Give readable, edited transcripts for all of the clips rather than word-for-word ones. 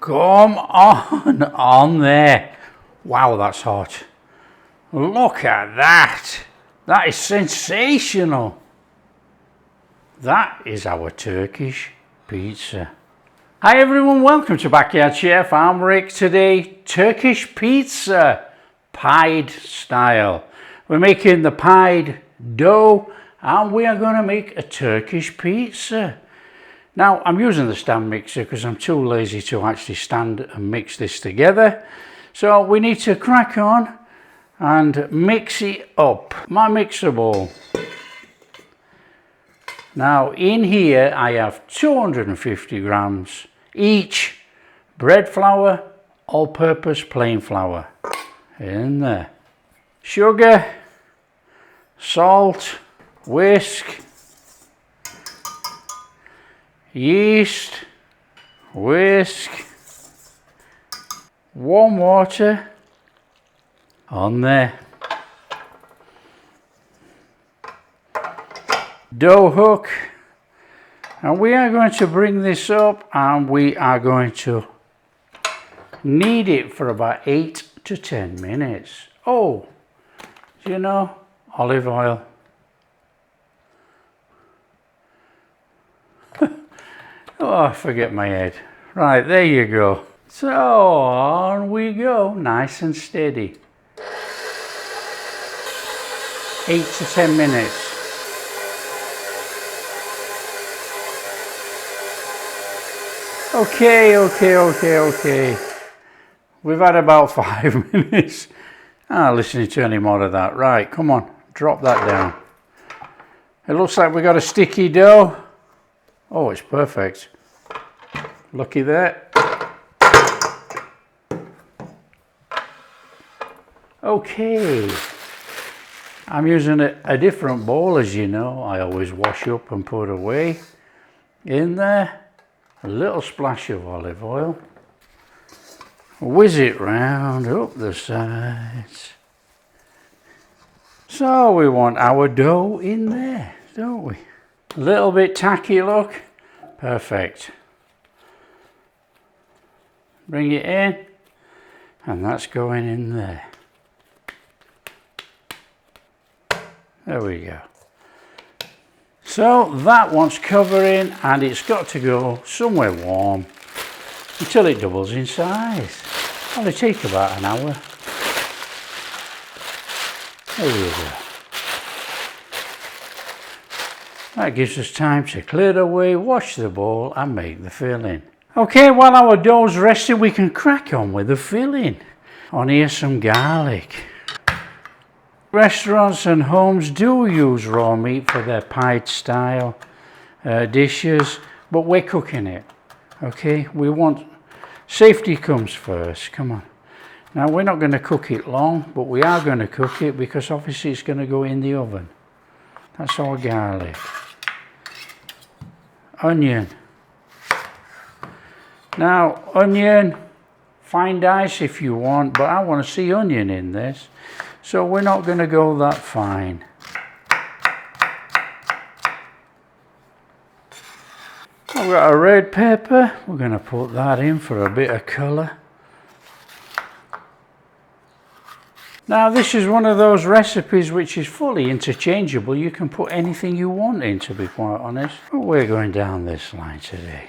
Come on there. Wow, that's hot. Look at that. That is sensational. That is our Turkish pizza. Hi everyone, welcome to Backyard Chef. I'm Rick. Today, Turkish pizza, pied style. We're making the pied dough and we are going to make a Turkish pizza. Now, I'm using the stand mixer because I'm too lazy to actually stand and mix this together. So we need to crack on and mix it up. My mixer bowl. Now, in here I have 250 grams each bread flour, all-purpose plain flour. In there. Sugar, salt, whisk, yeast, whisk, warm water on there, dough hook, and we are going to bring this up and we are going to knead it for about 8 to 10 minutes. Oh, you know, olive oil. Oh, I forget my head. Right, there you go. So on we go, nice and steady. 8 to 10 minutes. Okay. We've had about 5 minutes. Listening to any more of that. Right, come on, drop that down. It looks like we got a sticky dough. Oh, it's perfect. Looky there. Okay. I'm using a different bowl, as you know. I always wash up and put away. In there, a little splash of olive oil. Whiz it round up the sides. So we want our dough in there, don't we? A little bit tacky look. Perfect. Bring it in, and that's going in there. There we go. So that wants covering, and it's got to go somewhere warm until it doubles in size. It'll take about an hour. There we go. That gives us time to clear away, wash the bowl and make the filling. Okay, while our dough's resting, we can crack on with the filling. On here some garlic. Restaurants and homes do use raw meat for their pied style dishes, but we're cooking it. Okay, we want, safety comes first, come on. Now we're not going to cook it long, but we are going to cook it because obviously it's going to go in the oven. That's our garlic. Onion. Now, onion, fine dice if you want, but I want to see onion in this. So we're not going to go that fine. I've got a red pepper. We're going to put that in for a bit of colour. Now this is one of those recipes which is fully interchangeable. You can put anything you want in, to be quite honest. But we're going down this line today.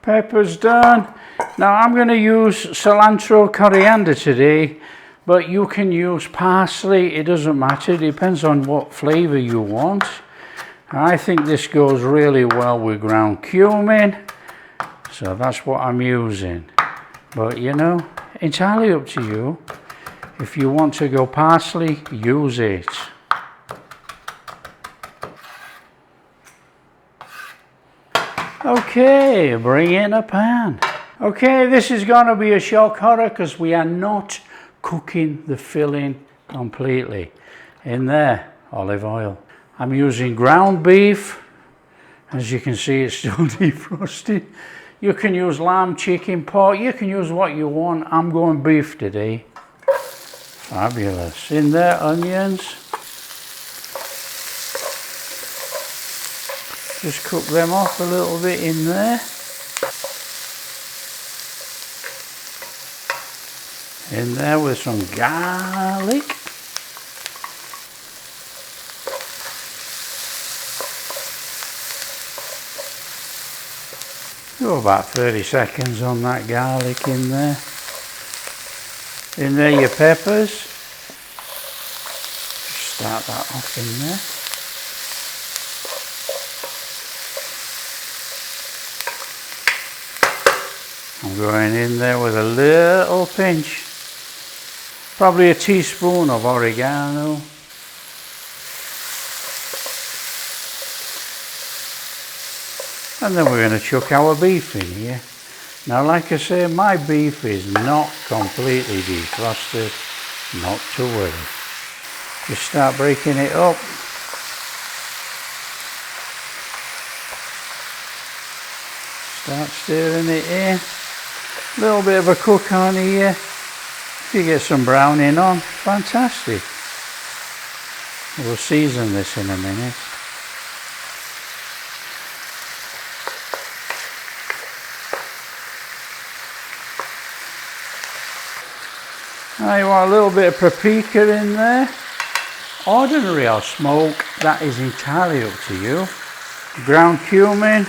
Pepper's done. Now I'm going to use cilantro coriander today, but you can use parsley. It doesn't matter. It depends on what flavour you want. I think this goes really well with ground cumin, so that's what I'm using. But you know, entirely up to you. If you want to go parsley, use it. Okay, bring in a pan. Okay, this is going to be a shock horror because we are not cooking the filling completely. In there, olive oil. I'm using ground beef. As you can see, it's still defrosted. You can use lamb, chicken, pork. You can use what you want. I'm going beef today. Fabulous. In there, onions. Just cook them off a little bit in there. In there with some garlic. Do about 30 seconds on that garlic in there. In there your peppers. Just start that off in there. I'm going in there with a little pinch, probably a teaspoon of oregano. And then we're going to chuck our beef in here. Now, like I say, my beef is not completely defrosted, not to worry. Just start breaking it up. Start stirring it in. A little bit of a cook on here. If you get some browning on, fantastic. We'll season this in a minute. Now you want a little bit of paprika in there. Ordinary or smoke, that is entirely up to you. Ground cumin.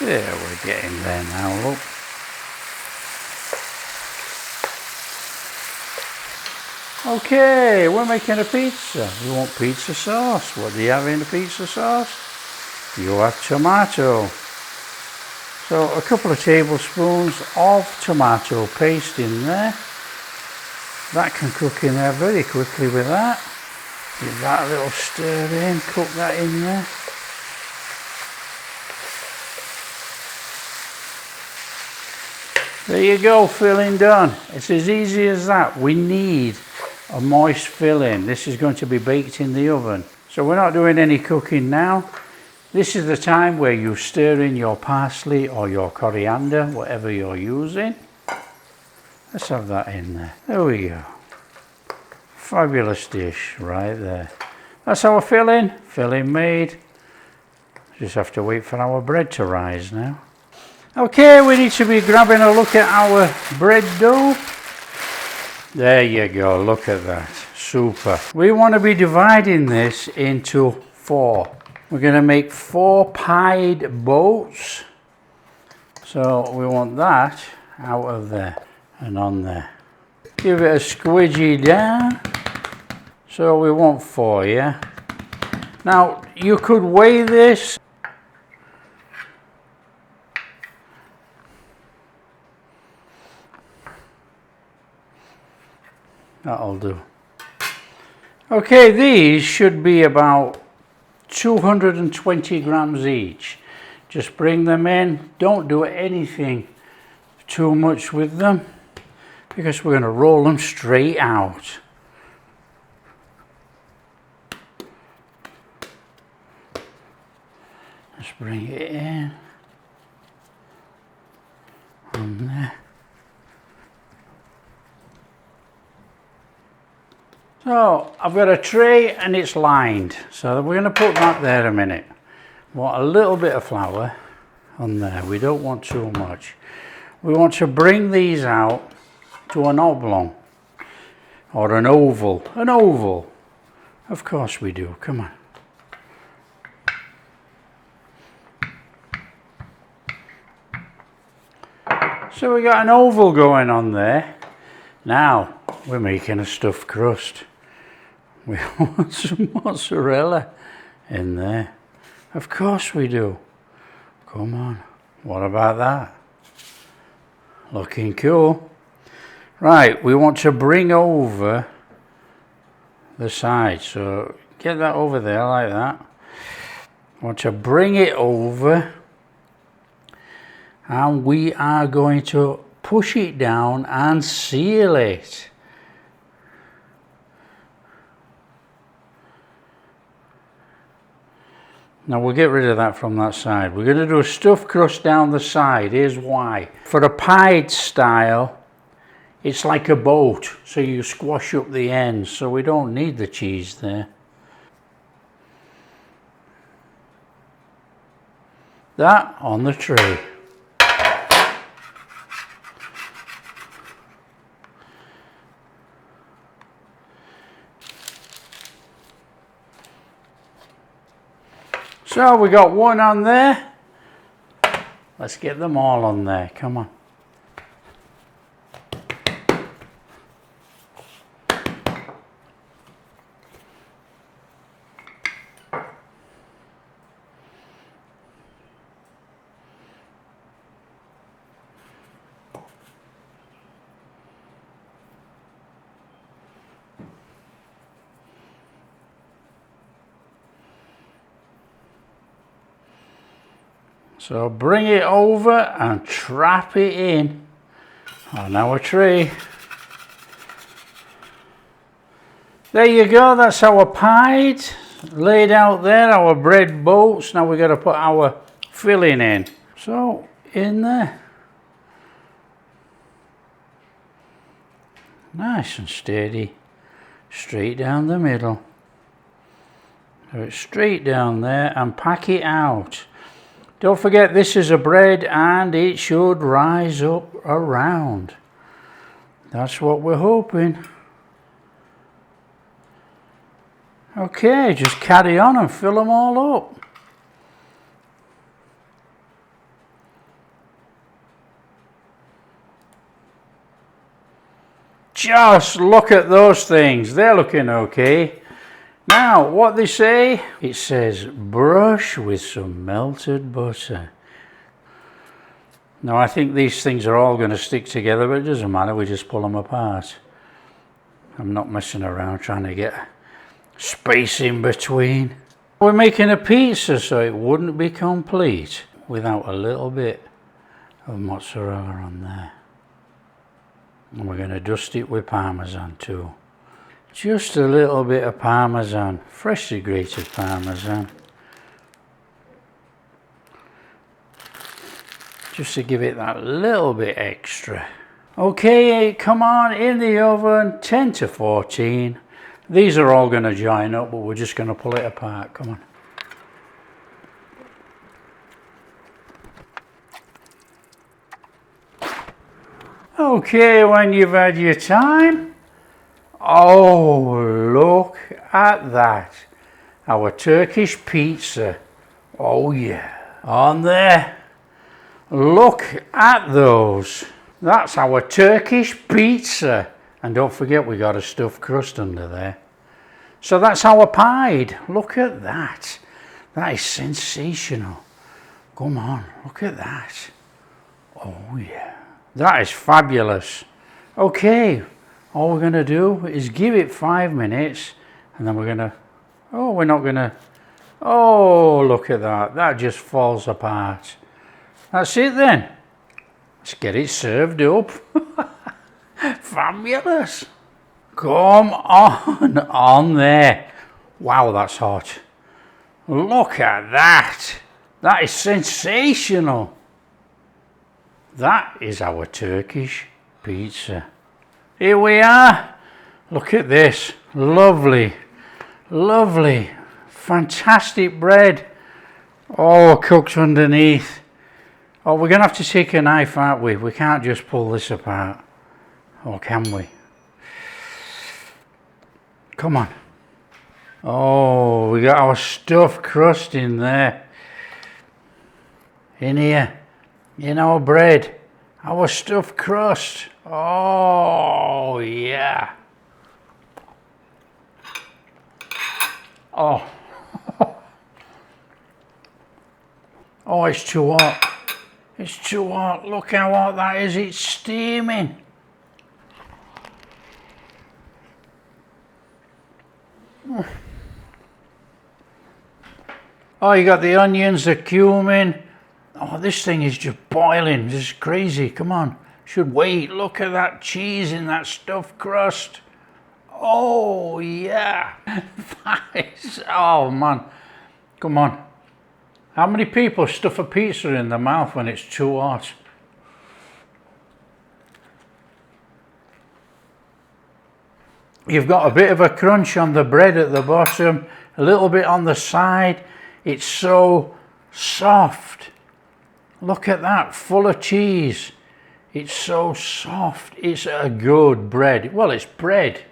There, we're getting there now, look. Okay, we're making a pizza. You want pizza sauce. What do you have in the pizza sauce? You have tomato. So a couple of tablespoons of tomato paste in there. That can cook in there very quickly with that. Give that a little stir in, cook that in there. There you go, filling done. It's as easy as that. We need a moist filling. This is going to be baked in the oven. So we're not doing any cooking now. This is the time where you stir in your parsley or your coriander, whatever you're using. Let's have that in there. There we go. Fabulous dish right there. That's our filling. Filling made. Just have to wait for our bread to rise now. Okay, we need to be grabbing a look at our bread dough. There you go, look at that. Super. We want to be dividing this into 4. We're going to make 4 pied boats. So we want that out of there and on there. Give it a squidgy down. So we want 4, yeah? Now, you could weigh this. That'll do. Okay, these should be about 220 grams each. Just bring them in. Don't do anything too much with them because we're going to roll them straight out. Let's bring it in. On there. So I've got a tray and it's lined, so we're going to put that there a minute. Want a little bit of flour on there, we don't want too much. We want to bring these out to an oblong or an oval. An oval, of course we do, come on. So we got an oval going on there. Now we're making a stuffed crust. We want some mozzarella in there. Of course we do. Come on. What about that? Looking cool. Right, we want to bring over the side. So get that over there like that. Want to bring it over. And we are going to push it down and seal it. Now we'll get rid of that from that side. We're going to do a stuffed crust down the side. Here's why. For a pied style, it's like a boat, so you squash up the ends, so we don't need the cheese there. That on the tray. So we got one on there. Let's get them all on there. Come on. So bring it over and trap it in on our tray. There you go, that's our pied laid out there, our bread bolts. Now we've got to put our filling in. So in there. Nice and steady, straight down the middle. So it's straight down there and pack it out. Don't forget, this is a bread and it should rise up around. That's what we're hoping. Okay, just carry on and fill them all up. Just look at those things. They're looking okay. Now, what they say, it says brush with some melted butter. Now, I think these things are all going to stick together, but it doesn't matter, we just pull them apart. I'm not messing around trying to get space in between. We're making a pizza, so it wouldn't be complete without a little bit of mozzarella on there. And we're going to dust it with Parmesan too. Just a little bit of Parmesan, freshly grated Parmesan. Just to give it that little bit extra. Okay, come on, in the oven, 10 to 14. These are all going to join up, but we're just going to pull it apart. Come on. Okay, when you've had your time. Oh, look at that. Our Turkish pizza. Oh yeah. On there. Look at those. That's our Turkish pizza. And don't forget, we got a stuffed crust under there. So that's our pied. Look at that. That is sensational. Come on, look at that. Oh yeah. That is fabulous. Okay. All we're going to do is give it 5 minutes and then we're going to, we're not going to, look at that. That just falls apart. That's it then. Let's get it served up. Fabulous. Come on there. Wow, that's hot. Look at that. That is sensational. That is our Turkish pizza. Here we are. Look at this. Lovely, lovely, fantastic bread. Oh, cooked underneath. Oh, we're going to have to take a knife, aren't we? We can't just pull this apart. Or can we? Come on. Oh, we got our stuffed crust in there. In here. In our bread. Our stuffed crust. Oh, yeah. Oh. Oh, it's too hot. It's too hot. Look how hot that is. It's steaming. Oh, you got the onions, the cumin. Oh, this thing is just boiling. This is crazy. Come on. Should wait. Look at that cheese in that stuffed crust. Oh, yeah. That is, oh, man. Come on. How many people stuff a pizza in their mouth when it's too hot? You've got a bit of a crunch on the bread at the bottom, a little bit on the side. It's so soft. Look at that, full of cheese. It's so soft. It's a good bread. Well, it's bread.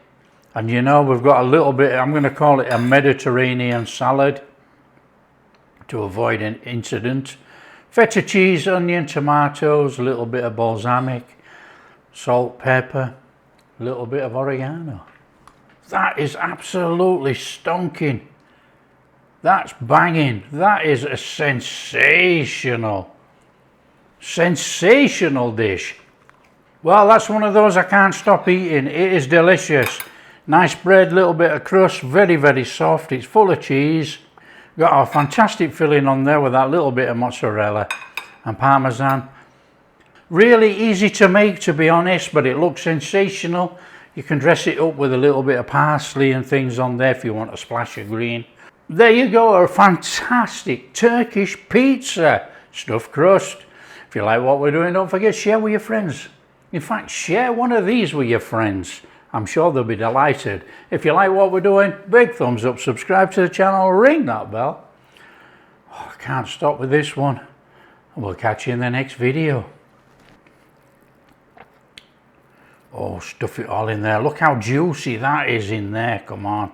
And you know, we've got a little bit, I'm going to call it a Mediterranean salad to avoid an incident. Feta cheese, onion, tomatoes, a little bit of balsamic, salt, pepper, a little bit of oregano. That is absolutely stonking. That's banging. That is a sensational dish. Well, that's one of those I can't stop eating. It is delicious. Nice bread, little bit of crust, very, very soft. It's full of cheese. Got a fantastic filling on there with that little bit of mozzarella and parmesan. Really easy to make, to be honest, but it looks sensational. You can dress it up with a little bit of parsley and things on there if you want a splash of green. There you go, a fantastic Turkish pizza, stuffed crust. If you like what we're doing, don't forget, share with your friends. In fact, share one of these with your friends. I'm sure they'll be delighted. If you like what we're doing, big thumbs up, subscribe to the channel, ring that bell. Oh, I can't stop with this one. We'll catch you in the next video. Oh, stuff it all in there. Look how juicy that is in there, come on.